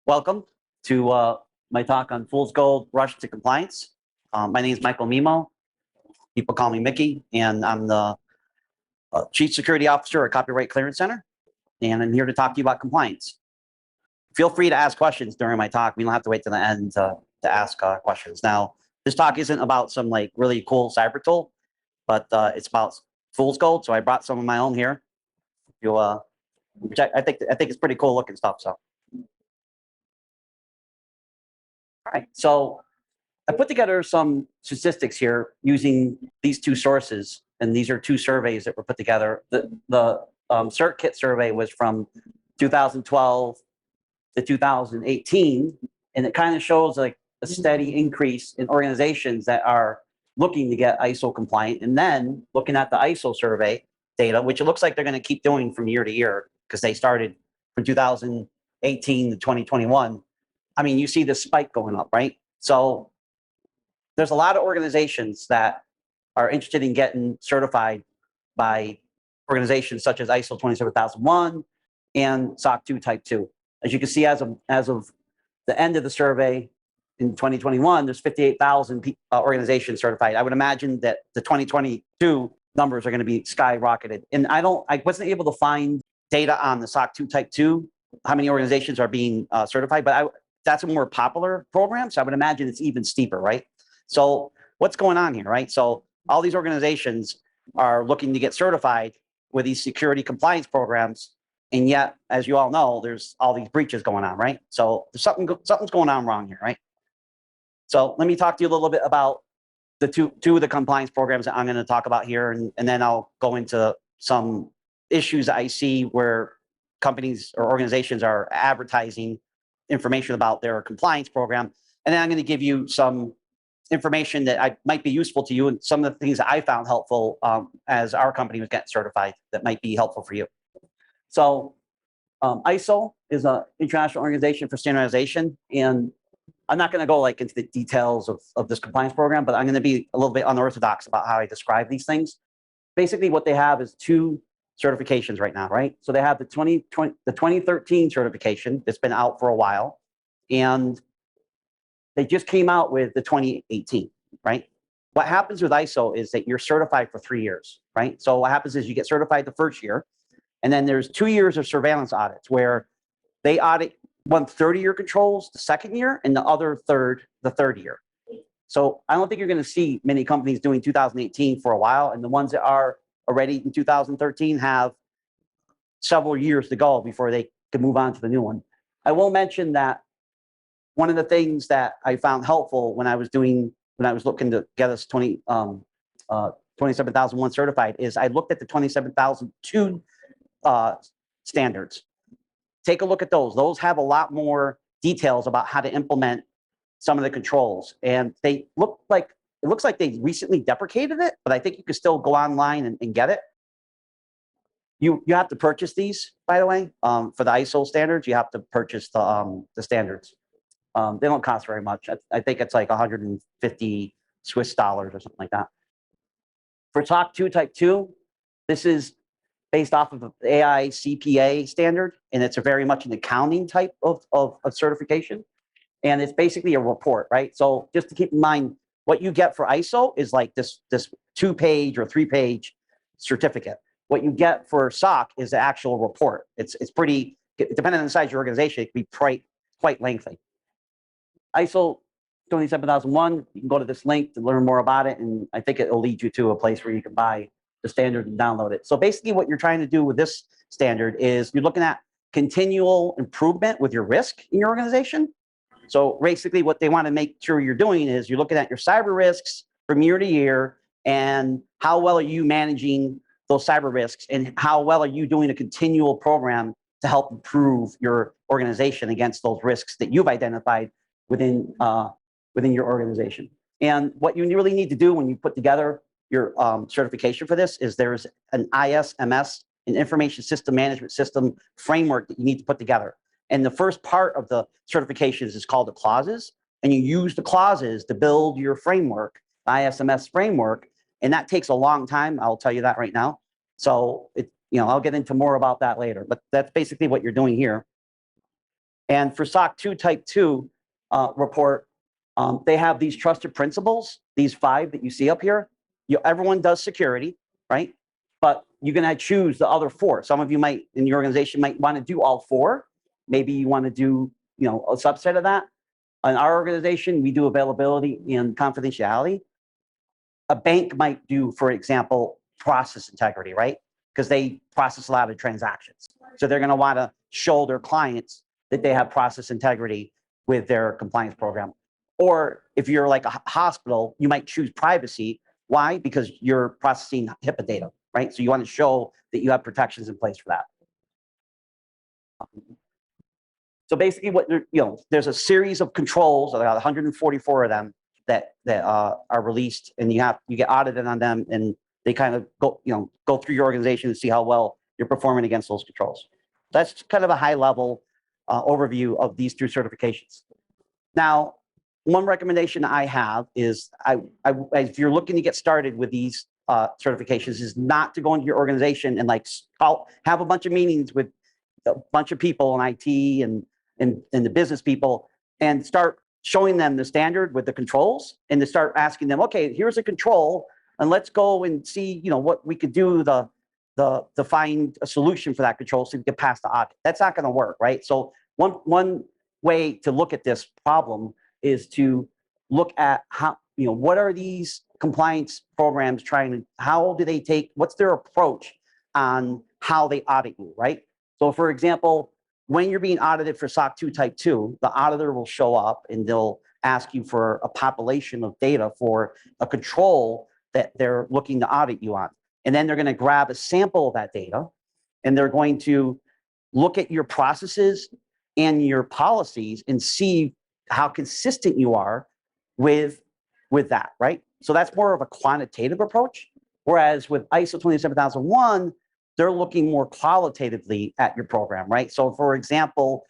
Welcome to my talk on Fool's Gold Rush to Compliance. My name is Michael Mimo. People call me Mickey, and I'm the Chief Security Officer at Copyright Clearance Center, and I'm here to talk to you about compliance. Feel free to ask questions during my talk. We don't have to wait to the end to ask questions. Now, this talk isn't about some like really cool cyber tool, but it's about Fool's Gold, so I brought some of my own here. I think it's pretty cool looking stuff. So. All right, so I put together some statistics here using these two sources, and these are two surveys that were put together. The CertKit survey was from 2012 to 2018, and it kind of shows like a steady increase in organizations that are looking to get ISO compliant, and then looking at the ISO survey data, which it looks like they're going to keep doing from year to year because they started from 2018 to 2021. I mean, you see this spike going up, right? So there's a lot of organizations that are interested in getting certified by organizations such as ISO 27001 and SOC 2 Type 2. As you can see, as of the end of the survey in 2021, there's 58,000 organizations certified. I would imagine that the 2022 numbers are going to be skyrocketed. And I wasn't able to find data on the SOC 2 Type 2, how many organizations are being certified, but that's a more popular program, so I would imagine it's even steeper, right? So what's going on here, right? So all these organizations are looking to get certified with these security compliance programs, and yet, as you all know, there's all these breaches going on, right? So there's something's going on wrong here, right? So let me talk to you a little bit about the two of the compliance programs that I'm going to talk about here, and then I'll go into some issues that I see where companies or organizations are advertising information about their compliance program. And then I'm going to give you some information that might be useful to you and some of the things that I found helpful as our company was getting certified that might be helpful for you. So ISO is an international organization for standardization. And I'm not going to go like into the details of this compliance program, but I'm going to be a little bit unorthodox about how I describe these things. Basically, what they have is two certifications right now, right? So they have the 2013 certification that's been out for a while, and they just came out with the 2018, right? What happens with ISO is that you're certified for 3 years, right? So what happens is you get certified the first year, and then there's 2 years of surveillance audits where they audit 1/3 of your controls the second year and the other third the third year. So I don't think you're going to see many companies doing 2018 for a while, and the ones that are already in 2013 have several years to go before they can move on to the new one. I will mention that one of the things that I found helpful when I was looking to get us 27001 certified is I looked at the 27002 standards. Take a look at those. Those have a lot more details about how to implement some of the controls, and it looks like they recently deprecated it, but I think you can still go online and get it. You have to purchase these, by the way, for the ISO standards. You have to purchase the standards. They don't cost very much. I think it's like 150 Swiss dollars or something like that. For SOC 2 Type 2, this is based off of the AI CPA standard, and it's very much an accounting type of certification. And it's basically a report, right? So just to keep in mind, what you get for ISO is like this 2-page or 3-page certificate. What you get for SOC is the actual report. It's pretty, depending on the size of your organization, it can be quite lengthy. ISO 27001, you can go to this link to learn more about it, and I think it will lead you to a place where you can buy the standard and download it. So basically what you're trying to do with this standard is you're looking at continual improvement with your risk in your organization. So basically what they want to make sure you're doing is you're looking at your cyber risks from year to year, and how well are you managing those cyber risks, and how well are you doing a continual program to help improve your organization against those risks that you've identified within your organization. And what you really need to do when you put together your certification for this is there's an ISMS, an Information System Management System framework that you need to put together. And the first part of the certifications is called the clauses, and you use the clauses to build your framework, ISMS framework, and that takes a long time. I'll tell you that right now. So I'll get into more about that later, but that's basically what you're doing here. And for SOC 2 Type 2 report, they have these trusted principles, these 5 that you see up here. Everyone does security, right? But you're going to choose the other 4. Some of you might, in your organization, might want to do all 4. Maybe you want to do, a subset of that. In our organization, we do availability and confidentiality. A bank might do, for example, process integrity, right? Because they process a lot of transactions. So they're going to want to show their clients that they have process integrity with their compliance program. Or if you're like a hospital, you might choose privacy. Why? Because you're processing HIPAA data, right? So you want to show that you have protections in place for that. So basically, there's a series of controls, about 144 of them that are released, and you get audited on them, and they kind of go through your organization and see how well you're performing against those controls. That's kind of a high level overview of these 2 certifications. Now, one recommendation I have is, if you're looking to get started with these certifications, is not to go into your organization and have a bunch of meetings with a bunch of people in IT and the business people, and start showing them the standard with the controls, and to start asking them, okay, here's a control, and let's go and see, what we could do to find a solution for that control so we get past the audit. That's not going to work, right? So one way to look at this problem is to look at how, what are these compliance programs how do they what's their approach on how they audit you, right? So for example, when you're being audited for SOC 2 Type 2, the auditor will show up and they'll ask you for a population of data for a control that they're looking to audit you on. And then they're going to grab a sample of that data, and they're going to look at your processes and your policies and see how consistent you are with that, right? So that's more of a quantitative approach. Whereas with ISO 27001, they're looking more qualitatively at your program, right? So for example,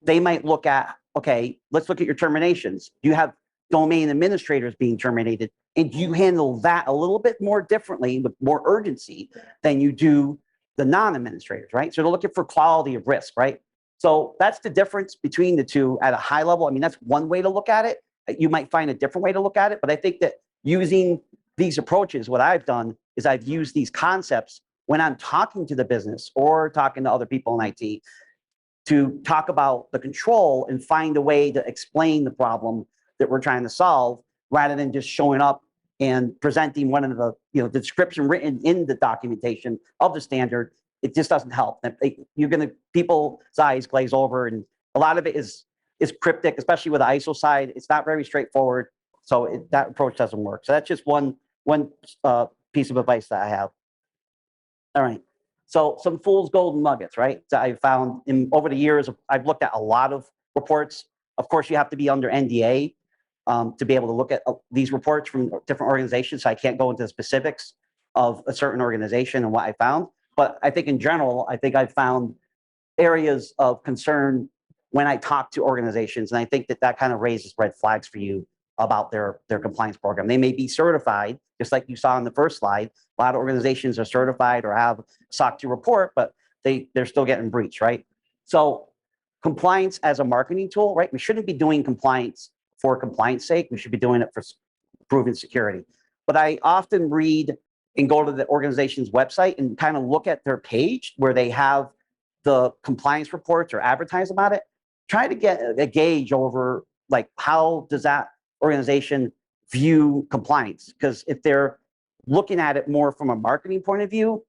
they might look at, okay, let's look at your terminations. You have domain administrators being terminated, and you handle that a little bit more differently with more urgency than you do the non-administrators, right? So they're looking for quality of risk, right? So that's the difference between the 2 at a high level. I mean, that's one way to look at it. You might find a different way to look at it, but I think that using these approaches, what I've done is I've used these concepts when I'm talking to the business or talking to other people in IT to talk about the control and find a way to explain the problem that we're trying to solve, rather than just showing up and presenting one of the description written in the documentation of the standard. It just doesn't help. People's eyes glaze over, and a lot of it is cryptic, especially with the ISO side. It's not very straightforward, so that approach doesn't work. So that's just one piece of advice that I have. All right. So some fool's golden nuggets, right? So I found over the years, I've looked at a lot of reports. Of course, you have to be under NDA to be able to look at these reports from different organizations. So I can't go into the specifics of a certain organization and what I found. But I think in general, I've found areas of concern when I talk to organizations. And I think that kind of raises red flags for you about their compliance program. They may be certified, just like you saw in the first slide. A lot of organizations are certified or have SOC 2 report, but they're still getting breached, right? So compliance as a marketing tool, right? We shouldn't be doing compliance for compliance sake. We should be doing it for proven security. But I often read and go to the organization's website and kind of look at their page where they have the compliance reports or advertise about it. Try to get a gauge over how does that organization view compliance? Because if they're looking at it more from a marketing point of view,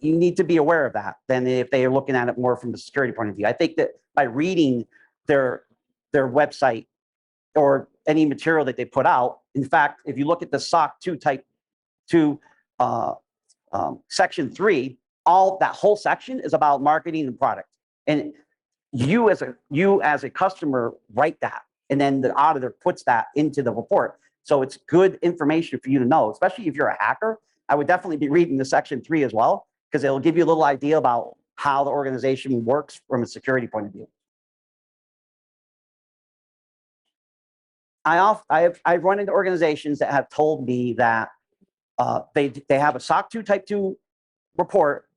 you need to be aware of that than if they are looking at it more from a security point of view. I think that by reading their website or any material that they put out, in fact, if you look at the SOC 2 Type 2 Section 3, that whole section is about marketing and product. And you as a customer write that, and then the auditor puts that into the report. So it's good information for you to know, especially if you're a hacker. I would definitely be reading the Section 3 as well, because it'll give you a little idea about how the organization works from a security point of view. I've run into organizations that have told me that they have a SOC 2 Type 2 report,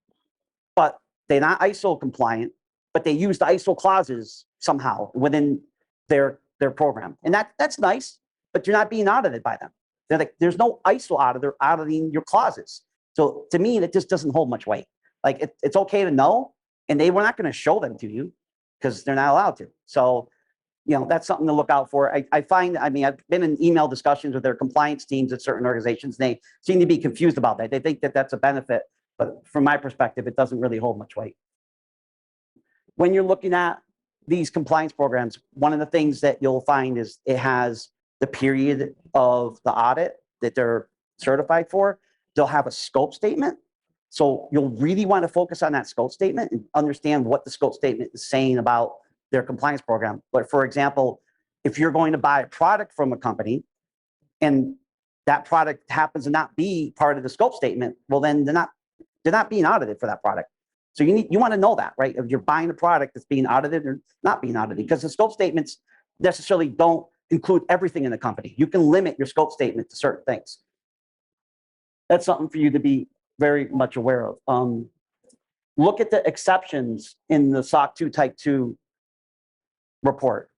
but they're not ISO compliant, but they use the ISO clauses somehow within their program. And that's nice, but you're not being audited by them. They're like, there's no ISO auditor auditing your clauses. So to me, that just doesn't hold much weight. Like it's okay to know, and they were not going to show them to you because they're not allowed to. So, you know, that's something to look out for. I find, I mean, I've been in email discussions with their compliance teams at certain organizations, and they seem to be confused about that. They think that that's a benefit, but from my perspective, it doesn't really hold much weight. When you're looking at these compliance programs, one of the things that you'll find is it has the period of the audit that they're certified for. They'll have a scope statement. So you'll really want to focus on that scope statement and understand what the scope statement is saying about their compliance program. But for example, if you're going to buy a product from a company and that product happens to not be part of the scope statement, well, then they're not being audited for that product. So you want to know that, right? If you're buying a product that's being audited or not being audited, because the scope statements necessarily don't include everything in the company. You can limit your scope statement to certain things. That's something for you to be very much aware of. Look at the exceptions in the SOC 2 Type 2 report.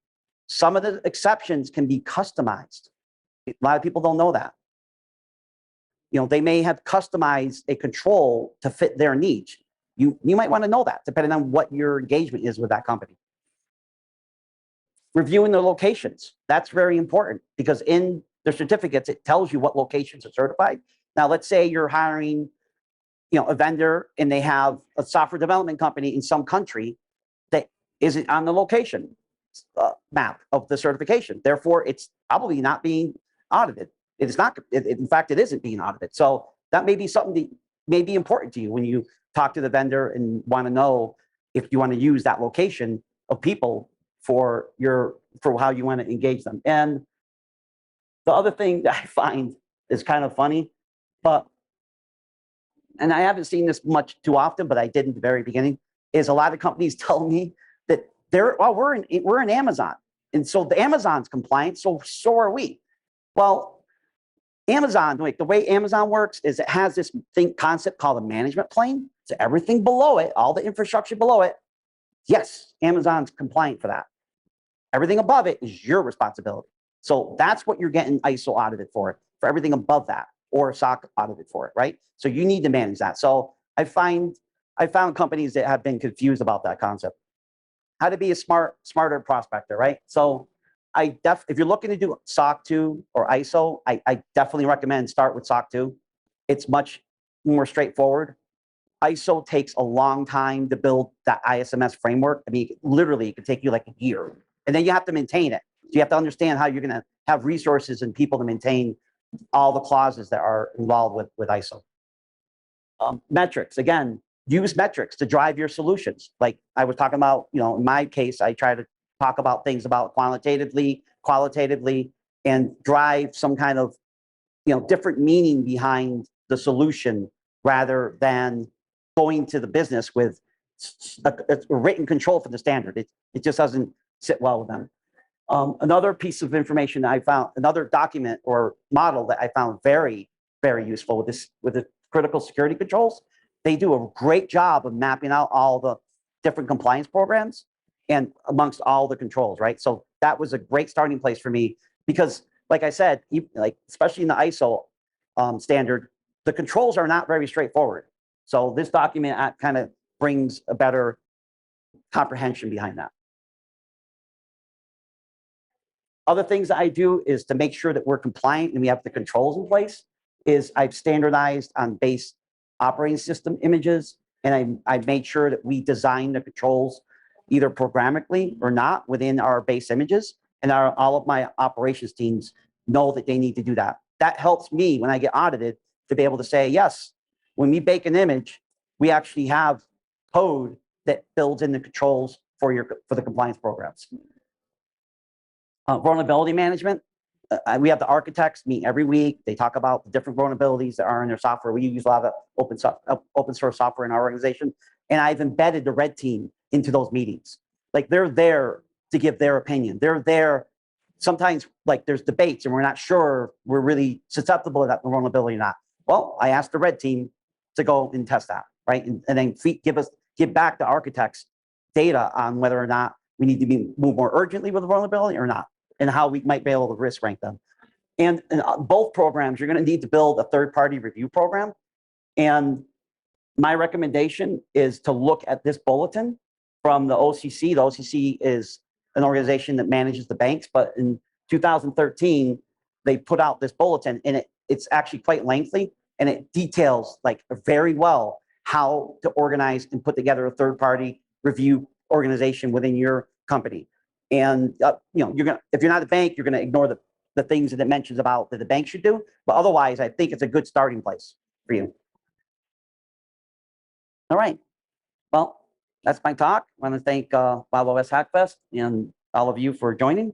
Some of the exceptions can be customized. A lot of people don't know that. You know, they may have customized a control to fit their needs. You might want to know that depending on what your engagement is with that company. Reviewing the locations. That's very important because in the certificates, it tells you what locations are certified. Now, let's say you're hiring, you know, a vendor and they have a software development company in some country that isn't on the location map of the certification. Therefore, it's probably not being audited. It is not. In fact, it isn't being audited. So that may be something that may be important to you when you talk to the vendor and want to know if you want to use that location of people for how you want to engage them. And the other thing that I find is kind of funny, and I haven't seen this much too often, but I did in the very beginning, is a lot of companies tell me that we're in Amazon. And so the Amazon's compliant, so are we. Well, Amazon, like the way Amazon works is it has this concept called a management plane. So everything below it, all the infrastructure below it, yes, Amazon's compliant for that. Everything above it is your responsibility. So that's what you're getting ISO audited for everything above that, or SOC audited for it, right? So you need to manage that. So I found companies that have been confused about that concept. How to be a smarter prospector, right? So if you're looking to do SOC 2 or ISO, I definitely recommend start with SOC 2. It's much more straightforward. ISO takes a long time to build that ISMS framework. I mean, literally, it could take you like a year. And then you have to maintain it. So you have to understand how you're going to have resources and people to maintain all the clauses that are involved with ISO. Metrics, again, use metrics to drive your solutions. Like I was talking about, you know, in my case, I try to talk about things about qualitatively, and drive some kind of, you know, different meaning behind the solution rather than going to the business with a written control for the standard. It just doesn't sit well with them. Another piece of information I found, another document or model that I found very, very useful with the critical security controls. They do a great job of mapping out all the different compliance programs and amongst all the controls, right? So that was a great starting place for me because, like I said, especially in the ISO standard, the controls are not very straightforward. So this document kind of brings a better comprehension behind that. Other things that I do is to make sure that we're compliant and we have the controls in place is I've standardized on base operating system images, and I've made sure that we design the controls either programmatically or not within our base images, and all of my operations teams know that they need to do that. That helps me when I get audited to be able to say, yes, when we bake an image, we actually have code that builds in the controls for the compliance programs. Vulnerability management. We have the architects meet every week. They talk about the different vulnerabilities that are in their software. We use a lot of open source software in our organization. And I've embedded the red team into those meetings. Like they're there to give their opinion. They're there. Sometimes like there's debates and we're not sure we're really susceptible to that vulnerability or not. Well, I asked the red team to go and test that, right? And then give back the architects data on whether or not we need to move more urgently with a vulnerability or not, and how we might be able to risk rank them. And in both programs, you're going to need to build a third-party review program. And my recommendation is to look at this bulletin from the OCC. The OCC is an organization that manages the banks, but in 2013, they put out this bulletin, and it's actually quite lengthy, and it details like very well how to organize and put together a third-party review organization within your company. And you know, if you're not a bank, you're gonna ignore the things that it mentions about that the bank should do. But otherwise, I think it's a good starting place for you. All right. Well, that's my talk. I want to thank WWHF and all of you for joining.